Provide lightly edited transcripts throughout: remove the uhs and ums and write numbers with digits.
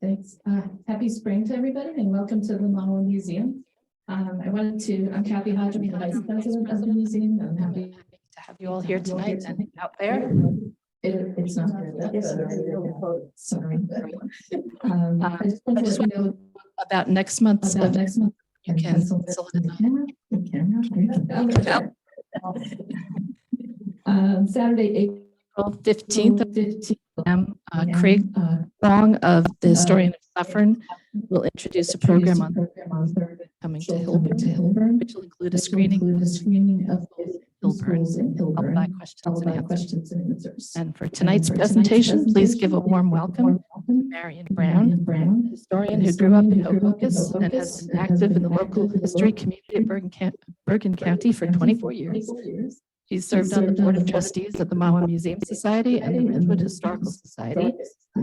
Thanks. Happy spring to everybody and welcome to the Mahwah Museum. I'm Kathy Hodge, I'm the Vice President of the museum. I'm happy to have you all here tonight and out there. It's not good. Sorry. I just want to know about next month's event. You can pencil it in. Saturday, April 15th, Craig Long of the Historian of Suffern will introduce a program on coming to Hilburn, which will include a screening of Hilburn, followed by questions and answers. And for tonight's presentation, please give a warm welcome to Marion Brown, a historian who grew up in Ho-Ho-Kus and has been active in the local history community of Bergen County for 24 years. She's served on the Board of Trustees of the Mahwah Museum Society and the Ridgewood Historical Society.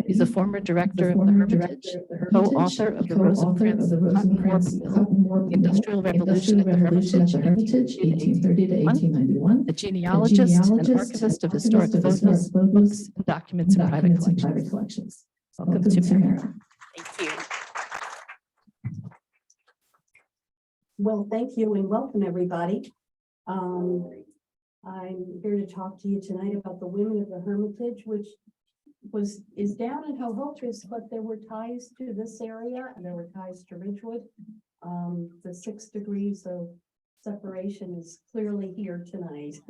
She's a former director of the Hermitage, co-author of the Rosencrantzes Cotton Mill, the Industrial Revolution at the Hermitage, 1830 to 1891, a genealogist and archivist of historic photos, books, and documents in private collections. Welcome to Marion. Thank you. Well, thank you and welcome everybody. I'm here to talk to you tonight about the women of the Hermitage, which is down in Ho-Ho-Kus, but there were ties to this area and there were ties to Ridgewood. The 6 degrees of separation is clearly here tonight.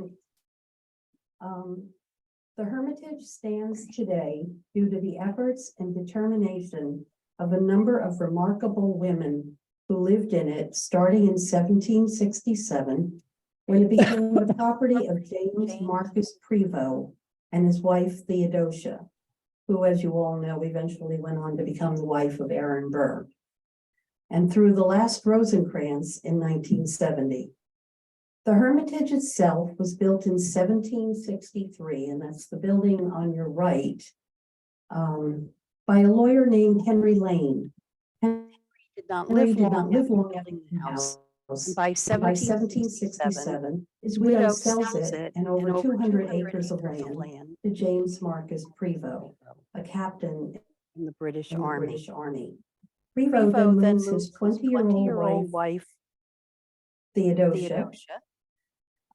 The Hermitage stands today due to the efforts and determination of a number of remarkable women who lived in it starting in 1767. When it became the property of James Marcus Prevost and his wife Theodosia, who, as you all know, eventually went on to become the wife of Aaron Burr, and through the last Rosencrantz in 1970. The Hermitage itself was built in 1763, and that's the building on your right, by a lawyer named Henry Lane. Henry did not live long in the house. By 1767, his widow sells it and over 200 acres of land to James Marcus Prevost, a captain in the British Army. Prevost then moves his 20-year-old wife, Theodosia,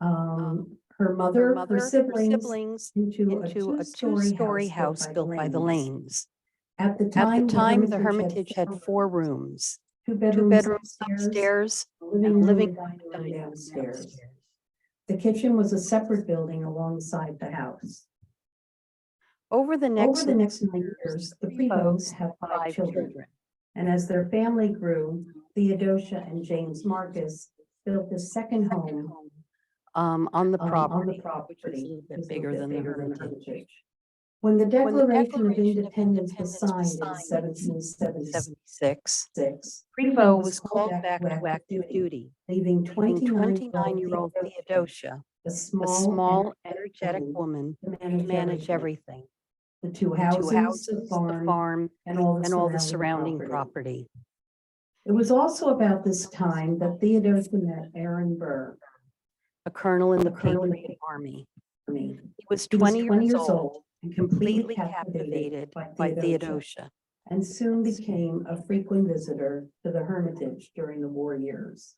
her mother, her siblings into a two-story house built by the Lanes. At the time, the Hermitage had 4 rooms. Two bedrooms upstairs and living room downstairs. The kitchen was a separate building alongside the house. Over the next 9 years, the Prevosts have 5 children. And as their family grew, Theodosia and James Marcus built a second home on the property, which was a little bit bigger than the Hermitage. When the Declaration of Independence was signed in 1776, Prevost was called back to active duty, leaving 29-year-old Theodosia, a small, energetic woman, to manage everything. The two houses, the farm, and all the surrounding property. It was also about this time that Theodosia met Aaron Burr, a colonel in the Patriot Army. He was 20 years old and completely captivated by Theodosia, and soon became a frequent visitor to the Hermitage during the war years.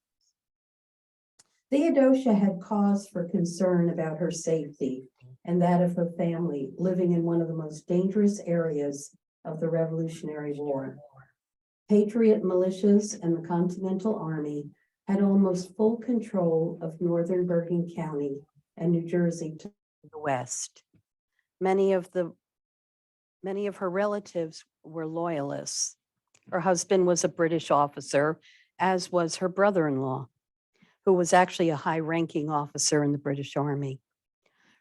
Theodosia had cause for concern about her safety and that of her family living in one of the most dangerous areas of the Revolutionary War. Patriot militias and the Continental Army had almost full control of northern Bergen County and New Jersey to the west. Many of her relatives were loyalists. Her husband was a British officer, as was her brother-in-law, who was actually a high-ranking officer in the British Army.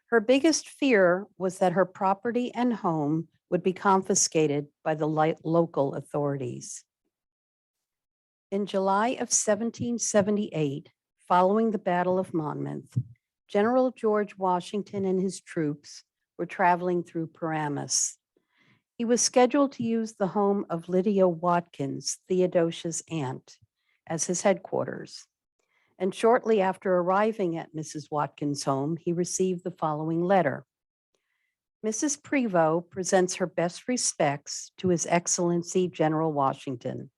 Her biggest fear was that her property and home would be confiscated by the local authorities. In July of 1778, following the Battle of Monmouth, General George Washington and his troops were traveling through Paramus. He was scheduled to use the home of Lydia Watkins, Theodosia's aunt, as his headquarters. And shortly after arriving at Mrs. Watkins' home, he received the following letter. Mrs. Prevost presents her best respects to His Excellency General Washington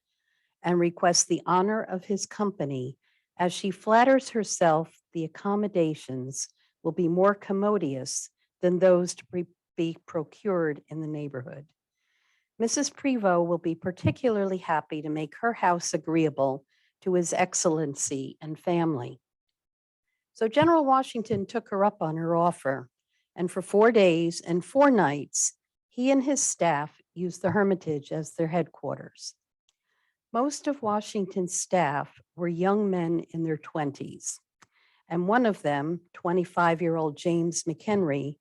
and requests the honor of his company as she flatters herself the accommodations will be more commodious than those to be procured in the neighborhood. Mrs. Prevost will be particularly happy to make her house agreeable to His Excellency and family. So General Washington took her up on her offer, and for 4 days and 4 nights, he and his staff used the Hermitage as their headquarters. Most of Washington's staff were young men in their 20s, and one of them, 25-year-old James McHenry,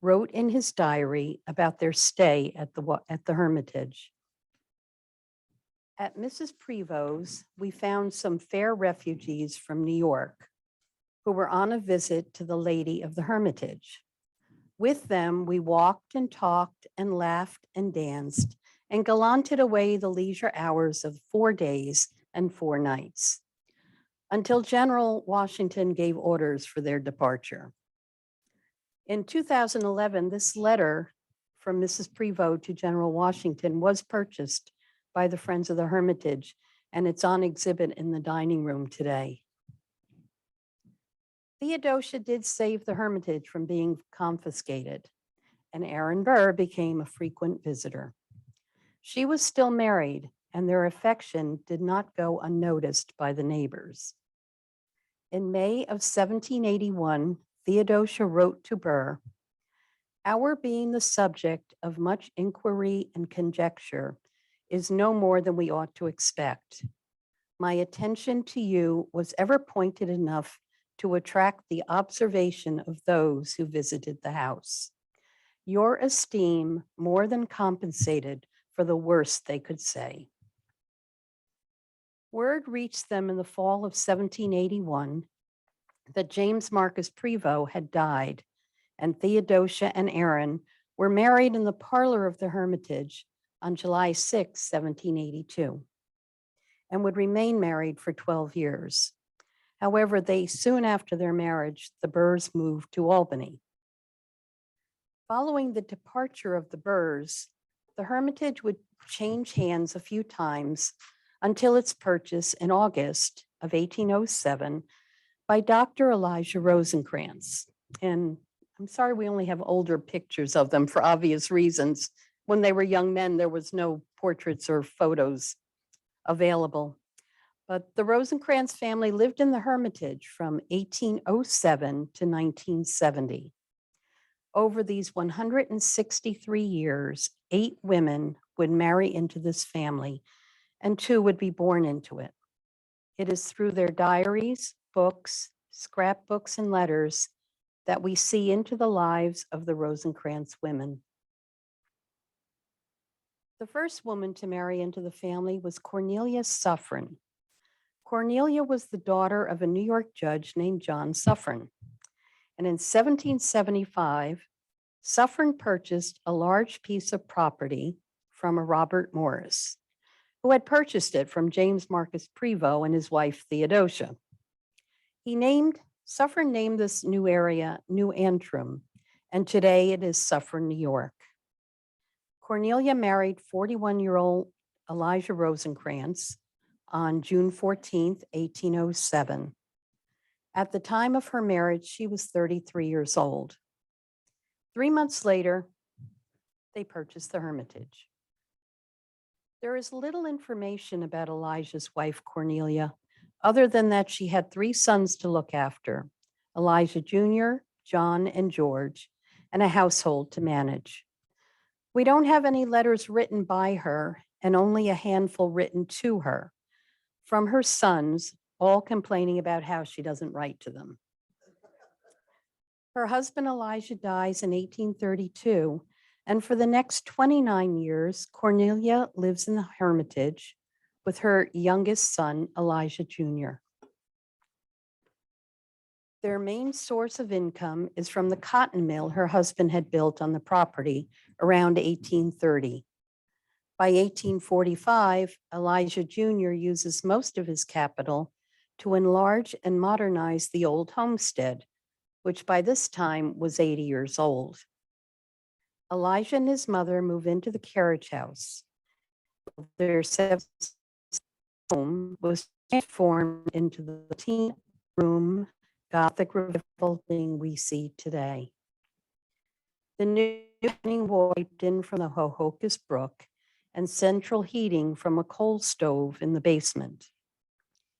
wrote in his diary about their stay at the Hermitage. At Mrs. Prevost's, we found some fair refugees from New York who were on a visit to the lady of the Hermitage. With them, we walked and talked and laughed and danced and gallanted away the leisure hours of 4 days and 4 nights until General Washington gave orders for their departure. In 2011, this letter from Mrs. Prevost to General Washington was purchased by the Friends of the Hermitage, and it's on exhibit in the dining room today. Theodosia did save the Hermitage from being confiscated, and Aaron Burr became a frequent visitor. She was still married, and their affection did not go unnoticed by the neighbors. In May of 1781, Theodosia wrote to Burr, "Our being the subject of much inquiry and conjecture is no more than we ought to expect. My attention to you was ever pointed enough to attract the observation of those who visited the house. Your esteem more than compensated for the worst they could say." Word reached them in the fall of 1781 that James Marcus Prevost had died, and Theodosia and Aaron were married in the parlor of the Hermitage on July 6, 1782, and would remain married for 12 years. However, soon after their marriage, the Burrs moved to Albany. Following the departure of the Burrs, the Hermitage would change hands a few times until its purchase in August of 1807 by Dr. Elijah Rosencrantz. And I'm sorry we only have older pictures of them for obvious reasons. When they were young men, there was no portraits or photos available. But the Rosencrantz family lived in the Hermitage from 1807 to 1970. Over these 163 years, 8 women would marry into this family, and 2 would be born into it. It is through their diaries, books, scrapbooks, and letters that we see into the lives of the Rosencrantz women. The first woman to marry into the family was Cornelia Suffern. Cornelia was the daughter of a New York judge named John Suffern. And in 1775, Suffern purchased a large piece of property from a Robert Morris, who had purchased it from James Marcus Prevost and his wife Theodosia. Suffern named this new area New Antrim, and today it is Suffern, New York. Cornelia married 41-year-old Elijah Rosencrantz on June 14, 1807. At the time of her marriage, she was 33 years old. 3 months later, they purchased the Hermitage. There is little information about Elijah's wife, Cornelia, other than that she had 3 sons to look after, Elijah Jr., John, and George, and a household to manage. We don't have any letters written by her and only a handful written to her from her sons, all complaining about how she doesn't write to them. Her husband Elijah dies in 1832, and for the next 29 years, Cornelia lives in the Hermitage with her youngest son, Elijah Jr. Their main source of income is from the cotton mill her husband had built on the property around 1830. By 1845, Elijah Jr. uses most of his capital to enlarge and modernize the old homestead, which by this time was 80 years old. Elijah and his mother move into the carriage house. Their home was transformed into the teen room Gothic revival thing we see today. The new heating wiped in from the Ho-Ho-Kus brook and central heating from a coal stove in the basement.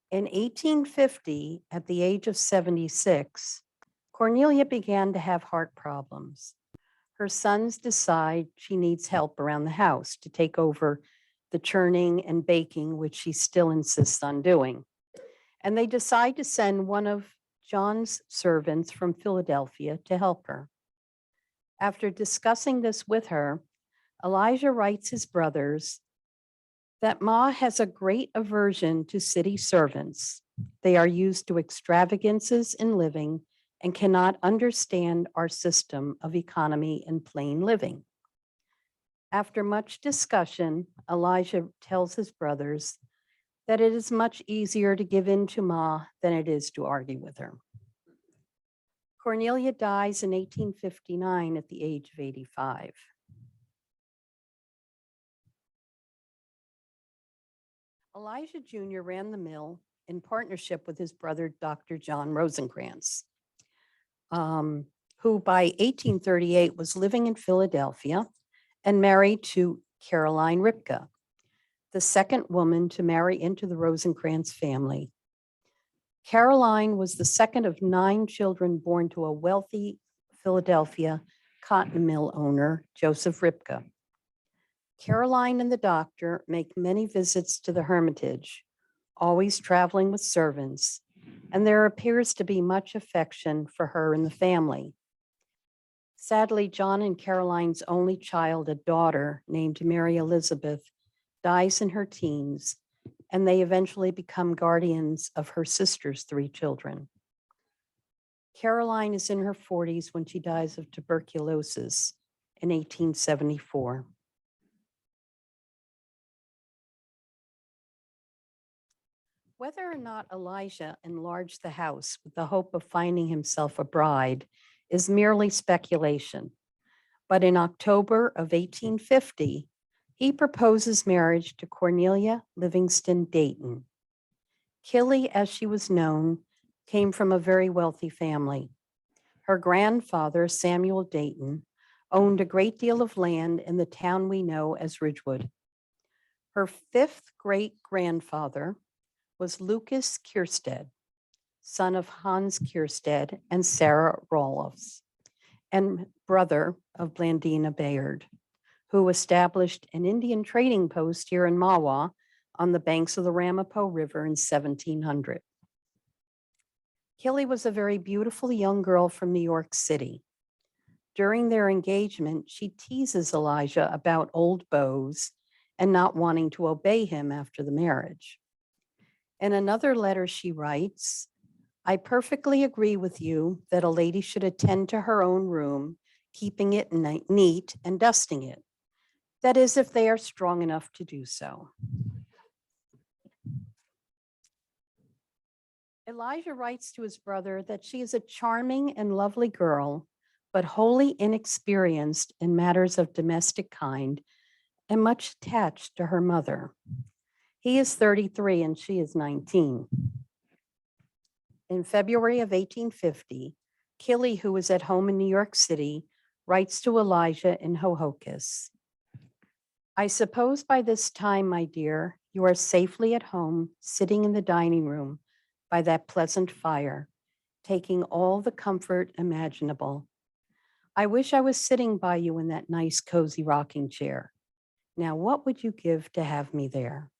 In 1850, at the age of 76, Cornelia began to have heart problems. Her sons decide she needs help around the house to take over the churning and baking, which she still insists on doing. And they decide to send one of John's servants from Philadelphia to help her. After discussing this with her, Elijah writes his brothers that Ma has a great aversion to city servants. They are used to extravagances in living and cannot understand our system of economy and plain living. After much discussion, Elijah tells his brothers that it is much easier to give in to Ma than it is to argue with her. Cornelia dies in 1859 at the age of 85. Elijah Jr. ran the mill in partnership with his brother, Dr. John Rosencrantz, who by 1838 was living in Philadelphia and married to Caroline Ripka, the second woman to marry into the Rosencrantz family. Caroline was the second of 9 children born to a wealthy Philadelphia cotton mill owner, Joseph Ripka. Caroline and the doctor make many visits to the Hermitage, always traveling with servants, and there appears to be much affection for her and the family. Sadly, John and Caroline's only child, a daughter named Mary Elizabeth, dies in her teens, and they eventually become guardians of her sister's 3 children. Caroline is in her 40s when she dies of tuberculosis in 1874. Whether or not Elijah enlarged the house with the hope of finding himself a bride is merely speculation. But in October of 1850, he proposes marriage to Cornelia Livingston Dayton. Killy, as she was known, came from a very wealthy family. Her grandfather, Samuel Dayton, owned a great deal of land in the town we know as Ridgewood. Her 5th great-grandfather was Lucas Kierstede, son of Hans Kierstede and Sara Roelofs, and brother of Blandina Bayard, who established an Indian trading post here in Mahwah on the banks of the Ramapo River in 1700. Killy was a very beautiful young girl from New York City. During their engagement, she teases Elijah about old beaus and not wanting to obey him after the marriage. In another letter, she writes, "I perfectly agree with you that a lady should attend to her own room, keeping it neat and dusting it. That is, if they are strong enough to do so." Elijah writes to his brother that she is a charming and lovely girl, but wholly inexperienced in matters of domestic kind and much attached to her mother. He is 33 and she is 19. In February of 1850, Killy, who was at home in New York City, writes to Elijah in Ho-Ho-Kus, "I suppose by this time, my dear, you are safely at home, sitting in the dining room by that pleasant fire, taking all the comfort imaginable. I wish I was sitting by you in that nice cozy rocking chair. Now, what would you give to have me there?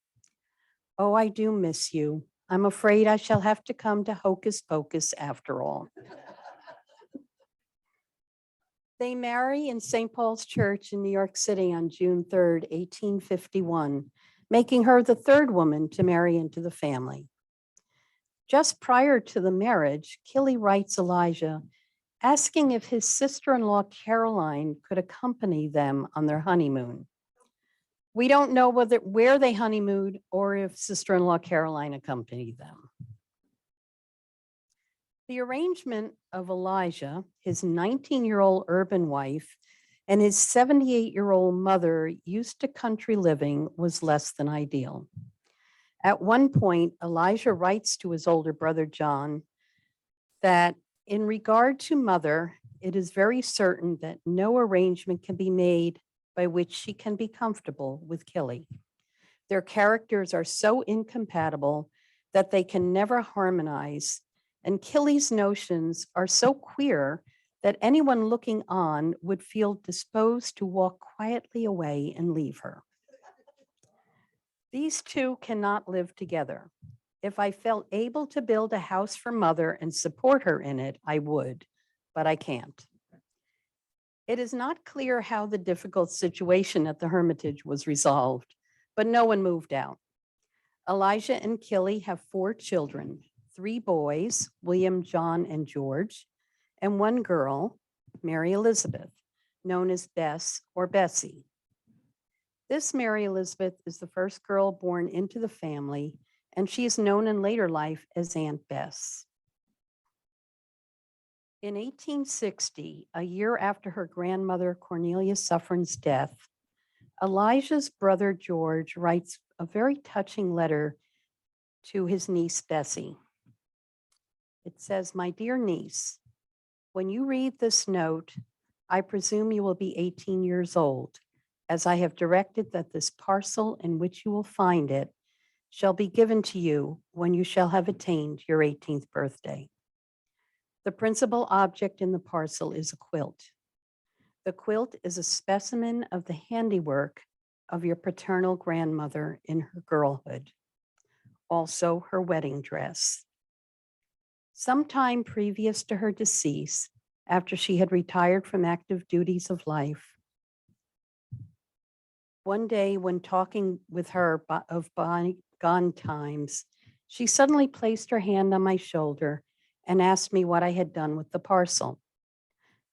Oh, I do miss you. I'm afraid I shall have to come to Hocus Pocus after all." They marry in St. Paul's Church in New York City on June 3rd, 1851, making her the 3rd woman to marry into the family. Just prior to the marriage, Killy writes Elijah asking if his sister-in-law Caroline could accompany them on their honeymoon. We don't know where they honeymooned or if sister-in-law Caroline accompanied them. The arrangement of Elijah, his 19-year-old urban wife, and his 78-year-old mother used to country living was less than ideal. At one point, Elijah writes to his older brother, John, that in regard to mother, it is very certain that no arrangement can be made by which she can be comfortable with Killy. Their characters are so incompatible that they can never harmonize, and Killy's notions are so queer that anyone looking on would feel disposed to walk quietly away and leave her. These two cannot live together. If I felt able to build a house for mother and support her in it, I would, but I can't. It is not clear how the difficult situation at the Hermitage was resolved, but no one moved out. Elijah and Killy have 4 children, 3 boys, William, John, and George, and 1 girl, Mary Elizabeth, known as Bess or Bessie. This Mary Elizabeth is the first girl born into the family, and she is known in later life as Aunt Bess. In 1860, a year after her grandmother Cornelia Suffern's death, Elijah's brother George writes a very touching letter to his niece Bessie. It says, "My dear niece, when you read this note, I presume you will be 18 years old, as I have directed that this parcel in which you will find it shall be given to you when you shall have attained your 18th birthday. The principal object in the parcel is a quilt. The quilt is a specimen of the handiwork of your paternal grandmother in her girlhood, also her wedding dress. Sometime previous to her decease, after she had retired from active duties of life, one day when talking with her of bygone times, she suddenly placed her hand on my shoulder and asked me what I had done with the parcel.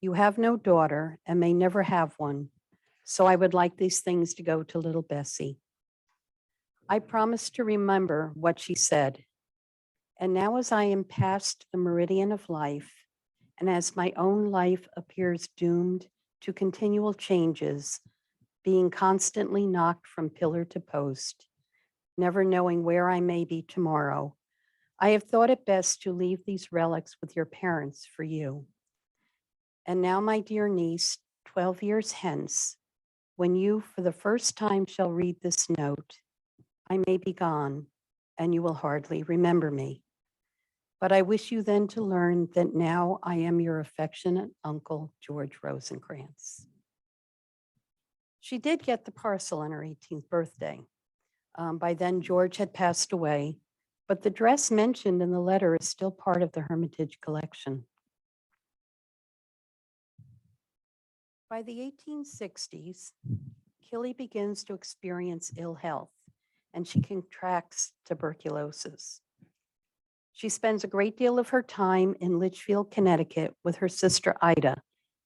You have no daughter and may never have one, so I would like these things to go to little Bessie." I promised to remember what she said. And now, as I am past the meridian of life, and as my own life appears doomed to continual changes, being constantly knocked from pillar to post, never knowing where I may be tomorrow, I have thought it best to leave these relics with your parents for you. And now, my dear niece, 12 years hence, when you for the first time shall read this note, I may be gone, and you will hardly remember me. But I wish you then to learn that now I am your affectionate uncle, George Rosencrantz. She did get the parcel on her 18th birthday. By then, George had passed away, but the dress mentioned in the letter is still part of the Hermitage collection. By the 1860s, Killy begins to experience ill health, and she contracts tuberculosis. She spends a great deal of her time in Litchfield, Connecticut with her sister Ida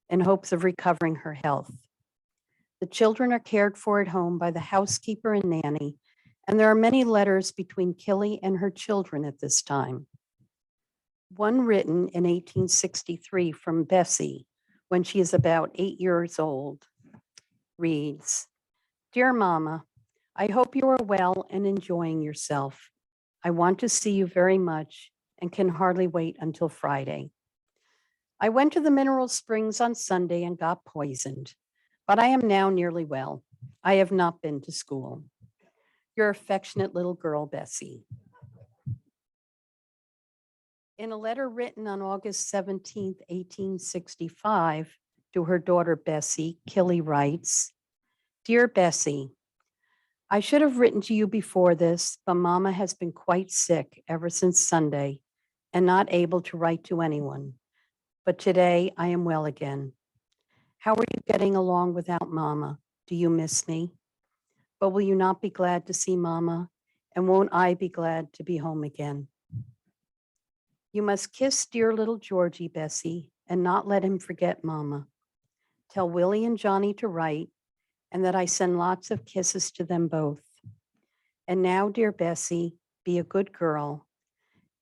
in hopes of recovering her health. The children are cared for at home by the housekeeper and nanny, and there are many letters between Killy and her children at this time. One written in 1863 from Bessie when she is about 8 years old reads, "Dear Mama, I hope you are well and enjoying yourself. I want to see you very much and can hardly wait until Friday. I went to the mineral springs on Sunday and got poisoned, but I am now nearly well. I have not been to school. Your affectionate little girl, Bessie." In a letter written on August 17th, 1865, to her daughter Bessie, Killy writes, "Dear Bessie, I should have written to you before this, but Mama has been quite sick ever since Sunday and not able to write to anyone. But today I am well again. How are you getting along without Mama? Do you miss me? But will you not be glad to see Mama? And won't I be glad to be home again? You must kiss dear little Georgie, Bessie, and not let him forget Mama. Tell Willie and Johnny to write, and that I send lots of kisses to them both. And now, dear Bessie, be a good girl,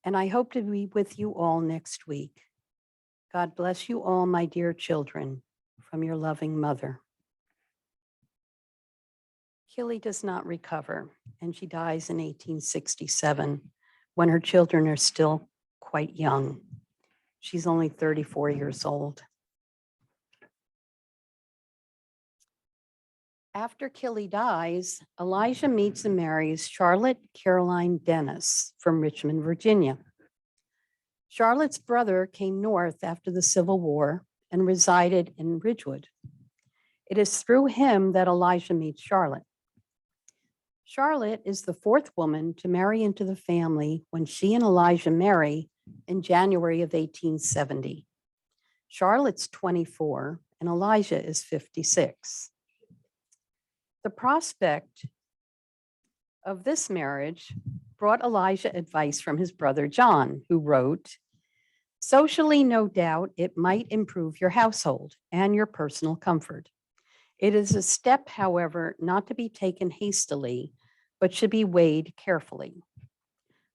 and I hope to be with you all next week. God bless you all, my dear children, from your loving mother. Killy does not recover, and she dies in 1867 when her children are still quite young. She's only 34 years old. After Killy dies, Elijah meets and marries Charlotte Caroline Dennis from Richmond, Virginia. Charlotte's brother came north after the Civil War and resided in Ridgewood. It is through him that Elijah meets Charlotte. Charlotte is the fourth woman to marry into the family when she and Elijah marry in January of 1870. Charlotte's 24 and Elijah is 56. The prospect of this marriage brought Elijah advice from his brother John, who wrote, "Socially, no doubt, it might improve your household and your personal comfort. It is a step, however, not to be taken hastily, but should be weighed carefully.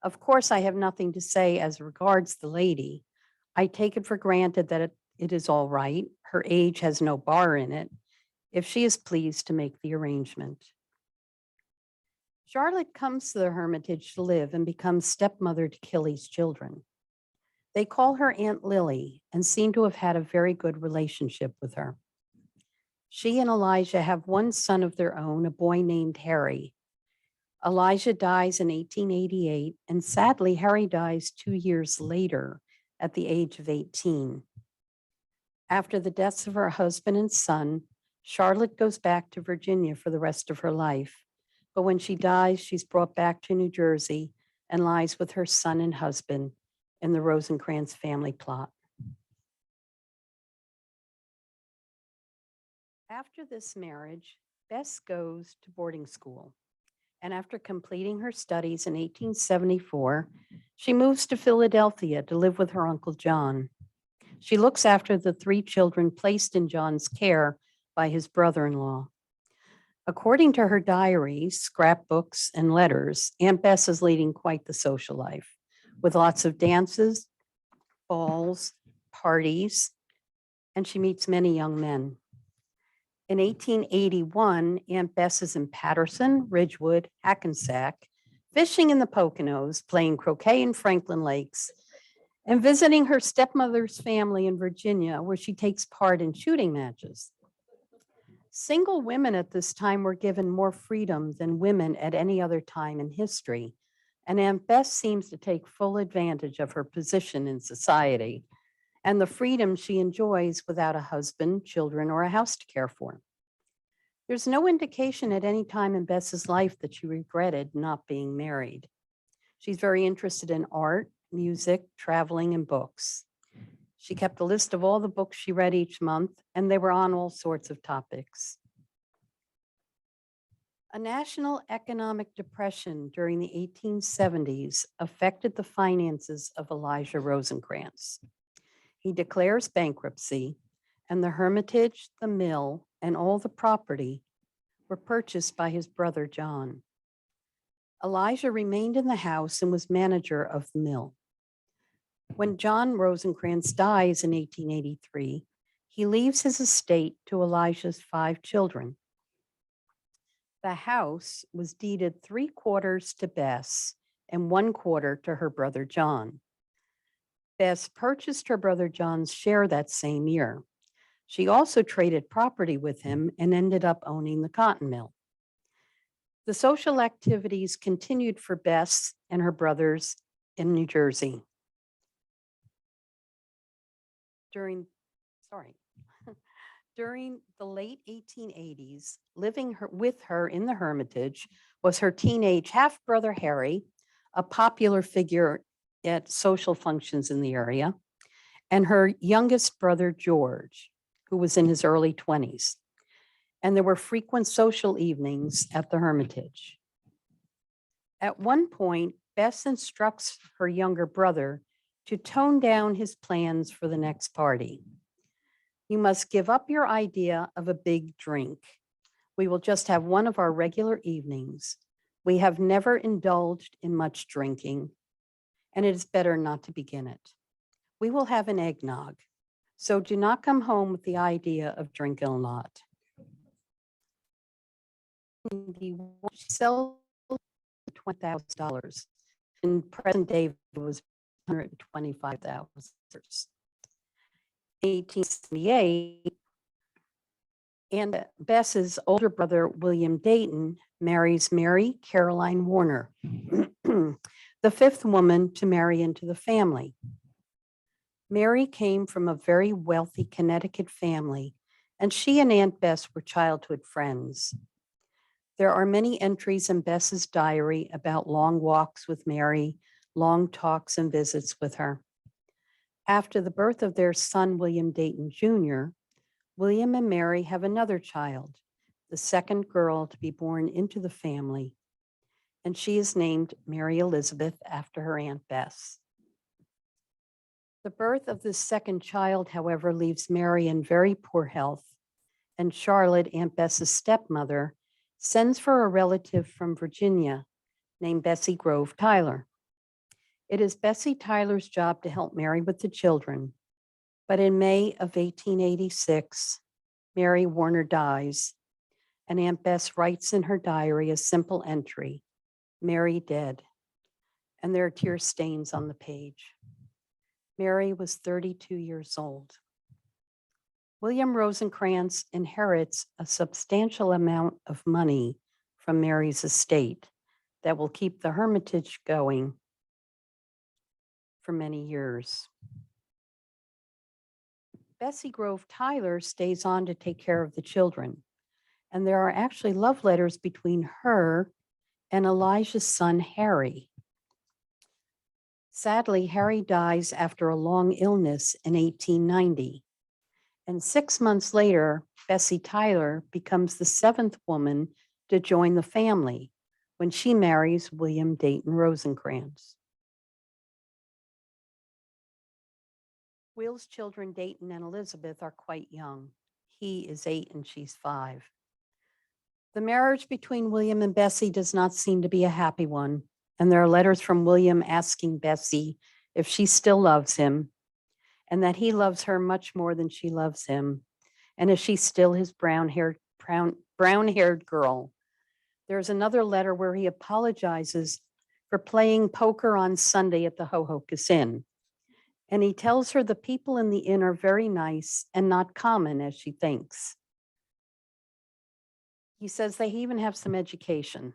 Of course, I have nothing to say as regards the lady. I take it for granted that it is all right. Her age has no bar in it, if she is pleased to make the arrangement." Charlotte comes to the Hermitage to live and becomes stepmother to Killy's children. They call her Aunt Lily and seem to have had a very good relationship with her. She and Elijah have one son of their own, a boy named Harry. Elijah dies in 1888, and sadly, Harry dies 2 years later at the age of 18. After the deaths of her husband and son, Charlotte goes back to Virginia for the rest of her life. But when she dies, she's brought back to New Jersey and lies with her son and husband in the Rosencrantz family plot. After this marriage, Bess goes to boarding school. And after completing her studies in 1874, she moves to Philadelphia to live with her Uncle John. She looks after the 3 children placed in John's care by his brother-in-law. According to her diaries, scrapbooks, and letters, Aunt Bess is leading quite the social life, with lots of dances, balls, parties, and she meets many young men. In 1881, Aunt Bess is in Patterson, Ridgewood, Hackensack, fishing in the Poconos, playing croquet in Franklin Lakes, and visiting her stepmother's family in Virginia, where she takes part in shooting matches. Single women at this time were given more freedom than women at any other time in history, and Aunt Bess seems to take full advantage of her position in society and the freedom she enjoys without a husband, children, or a house to care for. There's no indication at any time in Bess's life that she regretted not being married. She's very interested in art, music, traveling, and books. She kept a list of all the books she read each month, and they were on all sorts of topics. A national economic depression during the 1870s affected the finances of Elijah Rosencrantz. He declares bankruptcy, and the Hermitage, the mill, and all the property were purchased by his brother John. Elijah remained in the house and was manager of the mill. When John Rosencrantz dies in 1883, he leaves his estate to Elijah's 5 children. The house was deeded 3/4 to Bess and 1/4 to her brother John. Bess purchased her brother John's share that same year. She also traded property with him and ended up owning the cotton mill. The social activities continued for Bess and her brothers in New Jersey. During the late 1880s, living with her in the Hermitage was her teenage half-brother Harry, a popular figure at social functions in the area, and her youngest brother George, who was in his early 20s. And there were frequent social evenings at the Hermitage. At one point, Bess instructs her younger brother to tone down his plans for the next party. "You must give up your idea of a big drink. We will just have one of our regular evenings. We have never indulged in much drinking, and it is better not to begin it. We will have an eggnog. So do not come home with the idea of drinking a lot. She sells $20,000. In present day, it was $125,000. 1878, and Bess's older brother, William Dayton, marries Mary Caroline Warner, the fifth woman to marry into the family. Mary came from a very wealthy Connecticut family, and she and Aunt Bess were childhood friends. There are many entries in Bess's diary about long walks with Mary, long talks and visits with her. After the birth of their son, William Dayton Jr., William and Mary have another child, the second girl to be born into the family, and she is named Mary Elizabeth after her Aunt Bess. The birth of this second child, however, leaves Mary in very poor health, and Charlotte, Aunt Bess's stepmother, sends for a relative from Virginia named Bessie Grove Tyler. It is Bessie Tyler's job to help Mary with the children, but in May of 1886, Mary Warner dies, and Aunt Bess writes in her diary a simple entry, "Mary dead," and there are tear stains on the page. Mary was 32 years old. William Rosencrantz inherits a substantial amount of money from Mary's estate that will keep the Hermitage going for many years. Bessie Grove Tyler stays on to take care of the children, and there are actually love letters between her and Elijah's son, Harry. Sadly, Harry dies after a long illness in 1890. And 6 months later, Bessie Tyler becomes the seventh woman to join the family when she marries William Dayton Rosencrantz. Will's children, Dayton and Elizabeth, are quite young. He is 8 and she's 5. The marriage between William and Bessie does not seem to be a happy one, and there are letters from William asking Bessie if she still loves him, and that he loves her much more than she loves him, and if she's still his brown-haired girl. There's another letter where he apologizes for playing poker on Sunday at the Ho-Ho-Kus Inn, and he tells her the people in the inn are very nice and not common as she thinks. He says they even have some education.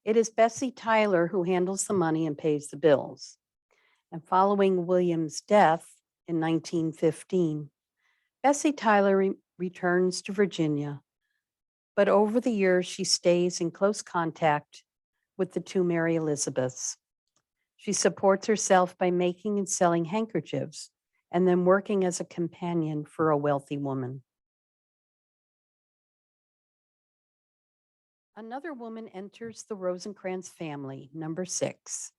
It is Bessie Tyler who handles the money and pays the bills. And following William's death in 1915, Bessie Tyler returns to Virginia, but over the years she stays in close contact with the two Mary Elizabeths. She supports herself by making and selling handkerchiefs and then working as a companion for a wealthy woman. Another woman enters the Rosencrantz family, number 6,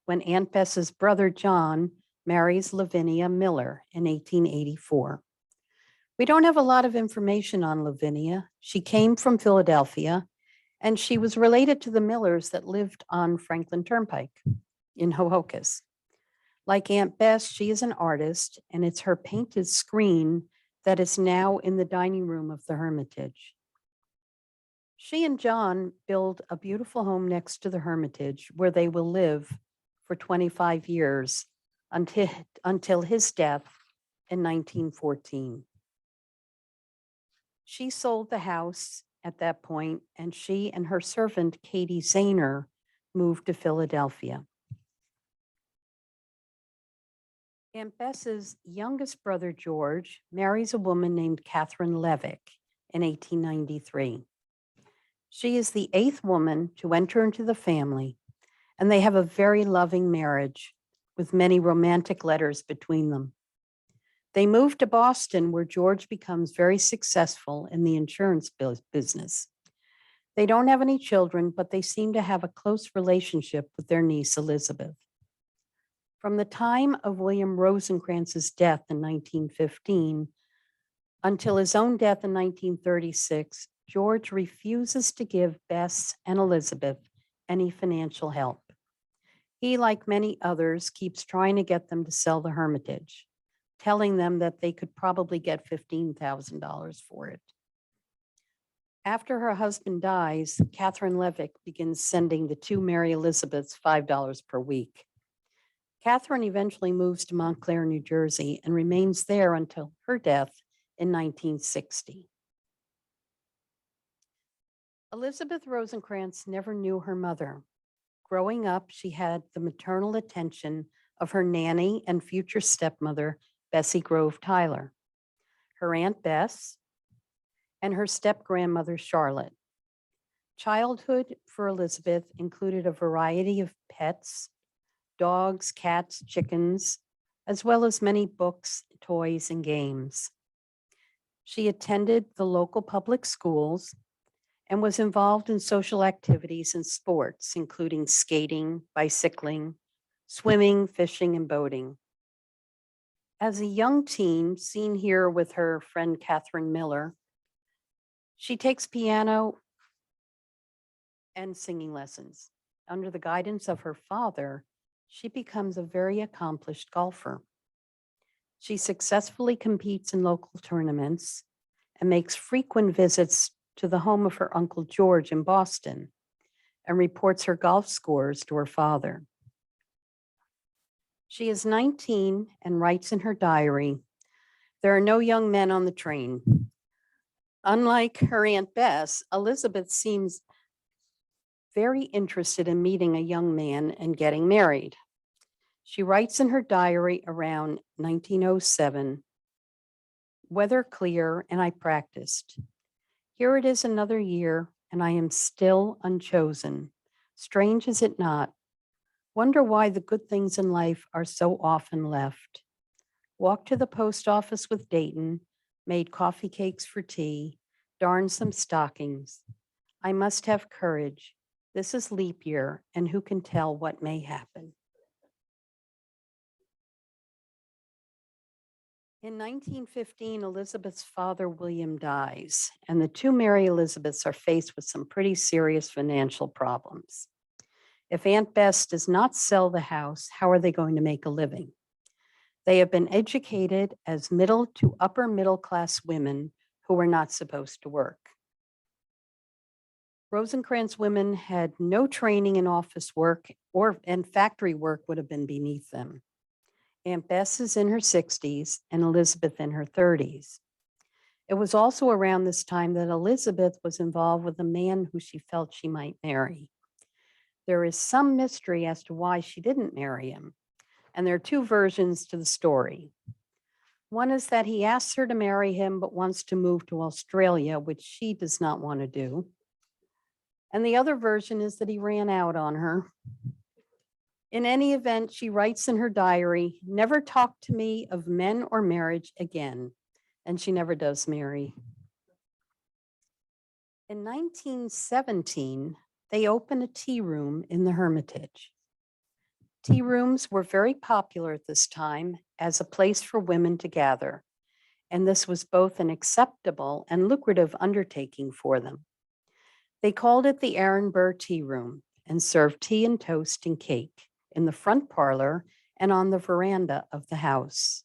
when Aunt Bess's brother John marries Lavinia Miller in 1884. We don't have a lot of information on Lavinia. She came from Philadelphia, and she was related to the Millers that lived on Franklin Turnpike in Ho-Ho-Kus. Like Aunt Bess, she is an artist, and it's her painted screen that is now in the dining room of the Hermitage. She and John build a beautiful home next to the Hermitage where they will live for 25 years until his death in 1914. She sold the house at that point, and she and her servant, Katie Zahner, moved to Philadelphia. Aunt Bess's youngest brother, George, marries a woman named Catherine Levick in 1893. She is the 8th woman to enter into the family, and they have a very loving marriage with many romantic letters between them. They move to Boston, where George becomes very successful in the insurance business. They don't have any children, but they seem to have a close relationship with their niece, Elizabeth. From the time of William Rosencrantz's death in 1915 until his own death in 1936, George refuses to give Bess and Elizabeth any financial help. He, like many others, keeps trying to get them to sell the Hermitage, telling them that they could probably get $15,000 for it. After her husband dies, Catherine Levick begins sending the two Mary Elizabeths $5 per week. Catherine eventually moves to Montclair, New Jersey, and remains there until her death in 1960. Elizabeth Rosencrantz never knew her mother. Growing up, she had the maternal attention of her nanny and future stepmother, Bessie Grove Tyler, her Aunt Bess, and her step-grandmother, Charlotte. Childhood for Elizabeth included a variety of pets, dogs, cats, chickens, as well as many books, toys, and games. She attended the local public schools and was involved in social activities and sports, including skating, bicycling, swimming, fishing, and boating. As a young teen, seen here with her friend Catherine Miller, she takes piano and singing lessons. Under the guidance of her father, she becomes a very accomplished golfer. She successfully competes in local tournaments and makes frequent visits to the home of her Uncle George in Boston and reports her golf scores to her father. She is 19 and writes in her diary, "There are no young men on the train." Unlike her Aunt Bess, Elizabeth seems very interested in meeting a young man and getting married. She writes in her diary around 1907, "Weather clear and I practiced. Here it is another year and I am still unchosen. Strange is it not? Wonder why the good things in life are so often left. Walked to the post office with Dayton, made coffee cakes for tea, darned some stockings. I must have courage. This is leap year, and who can tell what may happen." In 1915, Elizabeth's father, William, dies, and the two Mary Elizabeths are faced with some pretty serious financial problems. If Aunt Bess does not sell the house, how are they going to make a living? They have been educated as middle to upper middle class women who were not supposed to work. Rosencrantz women had no training in office work and factory work would have been beneath them. Aunt Bess is in her 60s and Elizabeth in her 30s. It was also around this time that Elizabeth was involved with a man who she felt she might marry. There is some mystery as to why she didn't marry him, and there are two versions to the story. One is that he asks her to marry him but wants to move to Australia, which she does not want to do. And the other version is that he ran out on her. In any event, she writes in her diary, "Never talk to me of men or marriage again," and she never does marry. In 1917, they opened a tea room in the Hermitage. Tea rooms were very popular at this time as a place for women to gather, and this was both an acceptable and lucrative undertaking for them. They called it the Aaron Burr Tea Room and served tea and toast and cake in the front parlor and on the veranda of the house.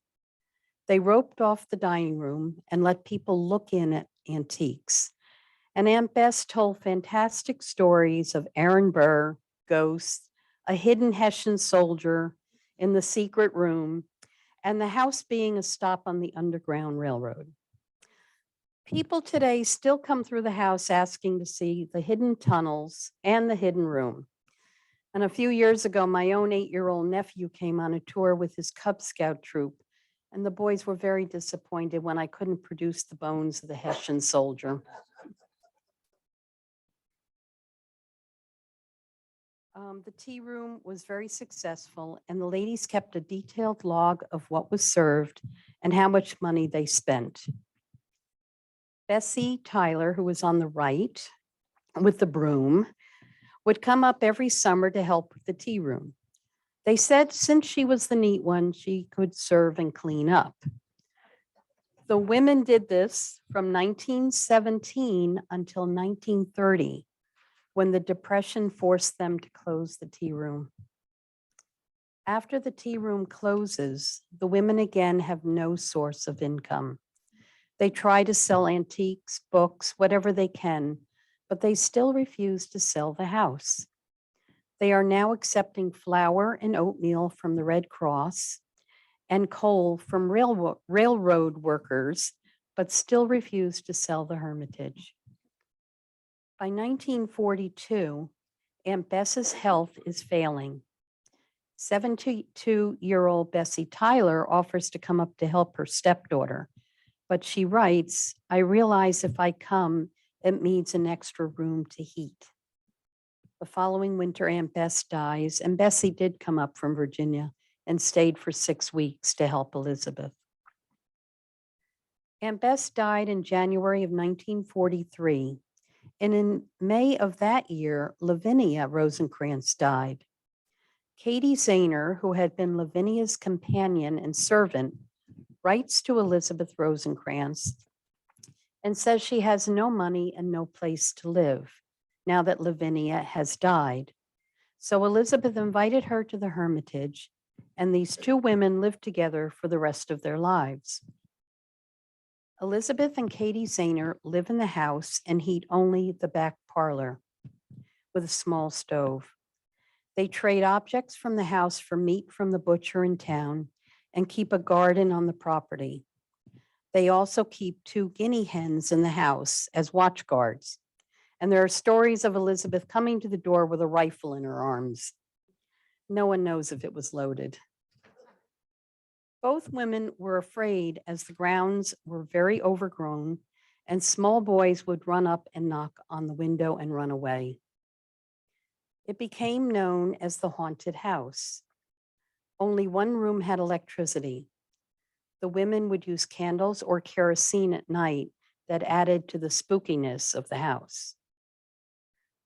They roped off the dining room and let people look in at antiques. And Aunt Bess told fantastic stories of Aaron Burr, ghosts, a hidden Hessian soldier in the secret room, and the house being a stop on the Underground Railroad. People today still come through the house asking to see the hidden tunnels and the hidden room. And a few years ago, my own 8-year-old nephew came on a tour with his Cub Scout troop, and the boys were very disappointed when I couldn't produce the bones of the Hessian soldier. The tea room was very successful, and the ladies kept a detailed log of what was served and how much money they spent. Bessie Tyler, who was on the right with the broom, would come up every summer to help with the tea room. They said since she was the neat one, she could serve and clean up. The women did this from 1917 until 1930, when the Depression forced them to close the tea room. After the tea room closes, the women again have no source of income. They try to sell antiques, books, whatever they can, but they still refuse to sell the house. They are now accepting flour and oatmeal from the Red Cross and coal from railroad workers, but still refuse to sell the Hermitage. By 1942, Aunt Bess's health is failing. 72-year-old Bessie Tyler offers to come up to help her stepdaughter, but she writes, "I realize if I come, it means an extra room to heat." The following winter, Aunt Bess dies, and Bessie did come up from Virginia and stayed for 6 weeks to help Elizabeth. Aunt Bess died in January of 1943, and in May of that year, Lavinia Rosencrantz died. Katie Zahner, who had been Lavinia's companion and servant, writes to Elizabeth Rosencrantz and says she has no money and no place to live now that Lavinia has died. So Elizabeth invited her to the Hermitage, and these two women lived together for the rest of their lives. Elizabeth and Katie Zahner live in the house and heat only the back parlor with a small stove. They trade objects from the house for meat from the butcher in town and keep a garden on the property. They also keep 2 guinea hens in the house as watch guards. And there are stories of Elizabeth coming to the door with a rifle in her arms. No one knows if it was loaded. Both women were afraid as the grounds were very overgrown and small boys would run up and knock on the window and run away. It became known as the haunted house. Only one room had electricity. The women would use candles or kerosene at night that added to the spookiness of the house.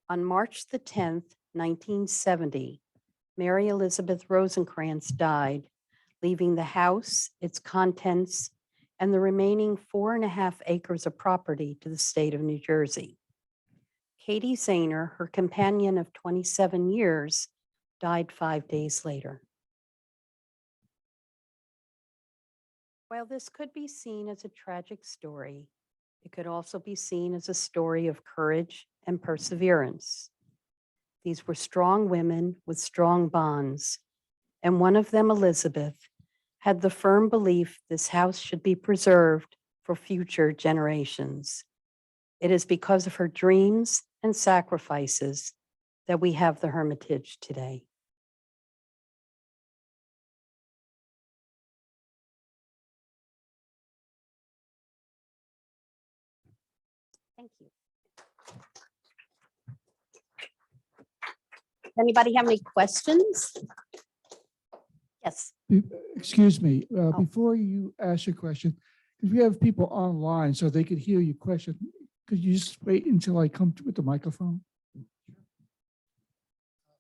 On March the 10th, 1970, Mary Elizabeth Rosencrantz died, leaving the house, its contents, and the remaining 4.5 acres of property to the state of New Jersey. Katie Zahner, her companion of 27 years, died 5 days later. While this could be seen as a tragic story, it could also be seen as a story of courage and perseverance. These were strong women with strong bonds, and one of them, Elizabeth, had the firm belief this house should be preserved for future generations. It is because of her dreams and sacrifices that we have the Hermitage today. Thank you. Anybody have any questions? Yes. Excuse me, before you ask your question, because we have people online so they could hear your question, could you just wait until I come with the microphone?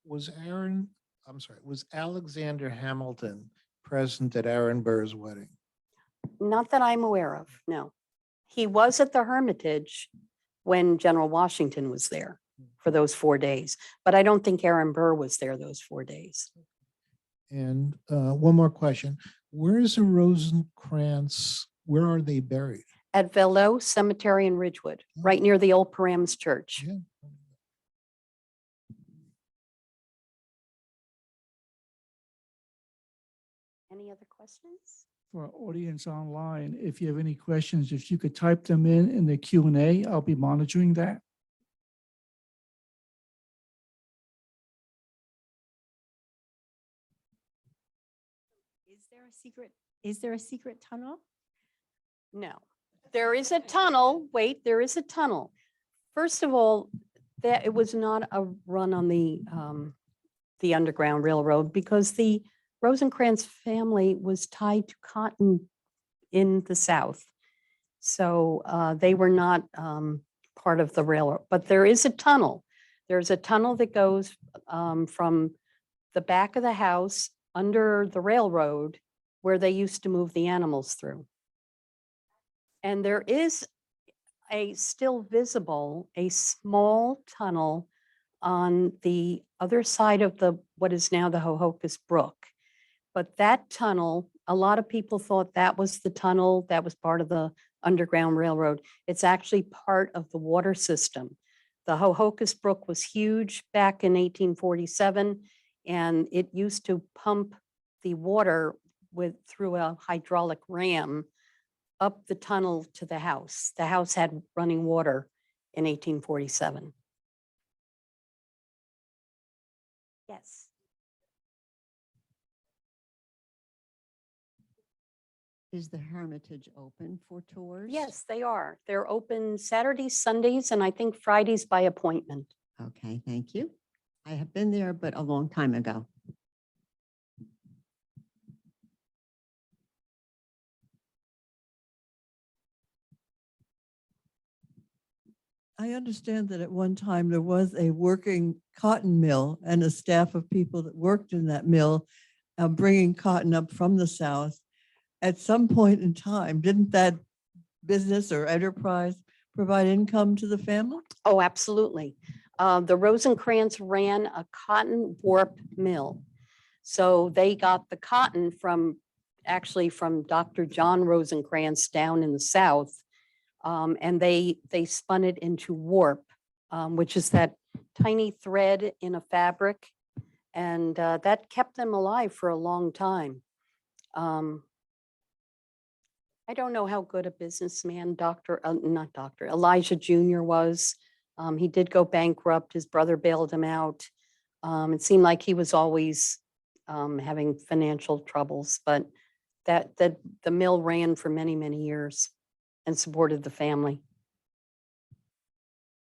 Was Alexander Hamilton present at Aaron Burr's wedding? Not that I'm aware of, no. He was at the Hermitage when General Washington was there for those 4 days, but I don't think Aaron Burr was there those 4 days. And one more question. Where is the Rosencrantz? Where are they buried? At Velo Cemetery in Ridgewood, right near the old Params Church. Yeah. Any other questions? For our audience online, if you have any questions, if you could type them in the Q&A, I'll be monitoring that. Is there a secret tunnel? No. There is a tunnel. Wait, there is a tunnel. First of all, that it was not a run on the Underground Railroad because the Rosencrantz family was tied to cotton in the South. So they were not part of the railroad, but there is a tunnel. There's a tunnel that goes from the back of the house under the railroad where they used to move the animals through. And there is still visible a small tunnel on the other side of what is now the Ho-Ho-Kus Brook. But that tunnel, a lot of people thought that was the tunnel that was part of the Underground Railroad. It's actually part of the water system. The Ho-Ho-Kus Brook was huge back in 1847, and it used to pump the water through a hydraulic ram up the tunnel to the house. The house had running water in 1847. Yes. Is the Hermitage open for tours? Yes, they are. They're open Saturdays, Sundays, and I think Fridays by appointment. Okay, thank you. I have been there, but a long time ago. I understand that at one time there was a working cotton mill and a staff of people that worked in that mill, bringing cotton up from the South. At some point in time, didn't that business or enterprise provide income to the family? Oh, absolutely. The Rosencrantz ran a cotton warp mill. So they got the cotton actually from Dr. John Rosencrantz down in the South. And they spun it into warp, which is that tiny thread in a fabric. And that kept them alive for a long time. I don't know how good a businessman Elijah Jr. was. He did go bankrupt. His brother bailed him out. It seemed like he was always having financial troubles, but the mill ran for many, many years and supported the family.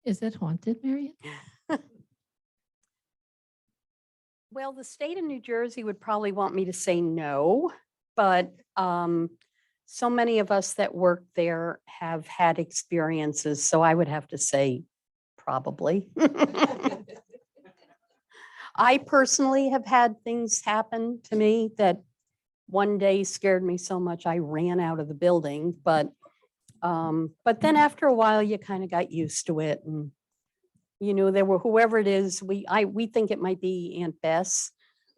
Is it haunted, Marion? Well, the state of New Jersey would probably want me to say no, but so many of us that work there have had experiences, so I would have to say probably. I personally have had things happen to me that one day scared me so much I ran out of the building, but then after a while you kind of got used to it, and there were whoever it is, we think it might be Aunt Bess,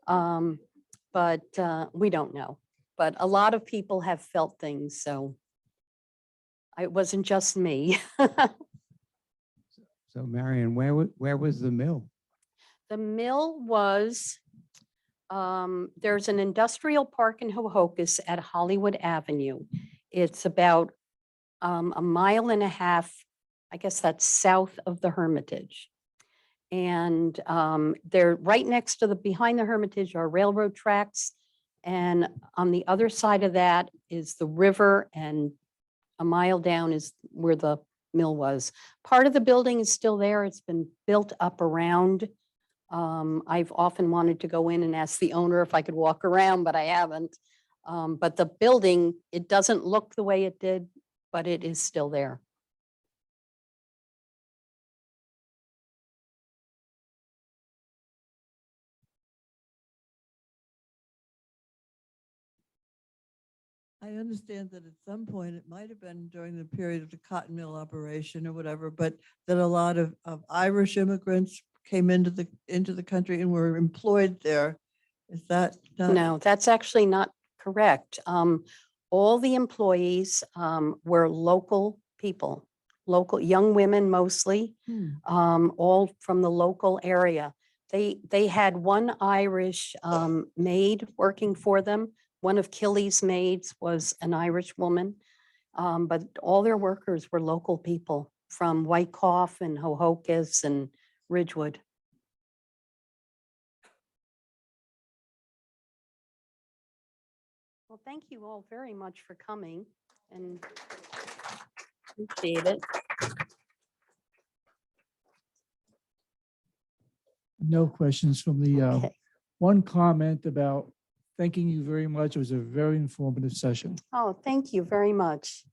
but we don't know. But a lot of people have felt things, so it wasn't just me. So Marion, where was the mill? The mill was, there's an industrial park in Ho-Ho-Kus at Hollywood Avenue. It's about a mile and a half, I guess that's south of the Hermitage. And they're right next to behind the Hermitage are railroad tracks. And on the other side of that is the river, and a mile down is where the mill was. Part of the building is still there. It's been built up around. I've often wanted to go in and ask the owner if I could walk around, but I haven't. But the building, it doesn't look the way it did, but it is still there. I understand that at some point, it might have been during the period of the cotton mill operation or whatever, but that a lot of Irish immigrants came into the country and were employed there. Is that not? No, that's actually not correct. All the employees were local people, local young women mostly, all from the local area. They had one Irish maid working for them. One of Killy's maids was an Irish woman, but all their workers were local people from Wyckoff and Ho-Ho-Kus and Ridgewood. Well, thank you all very much for coming, and appreciate it. No questions from the, Okay. one comment about thanking you very much. It was a very informative session. Oh, thank you very much.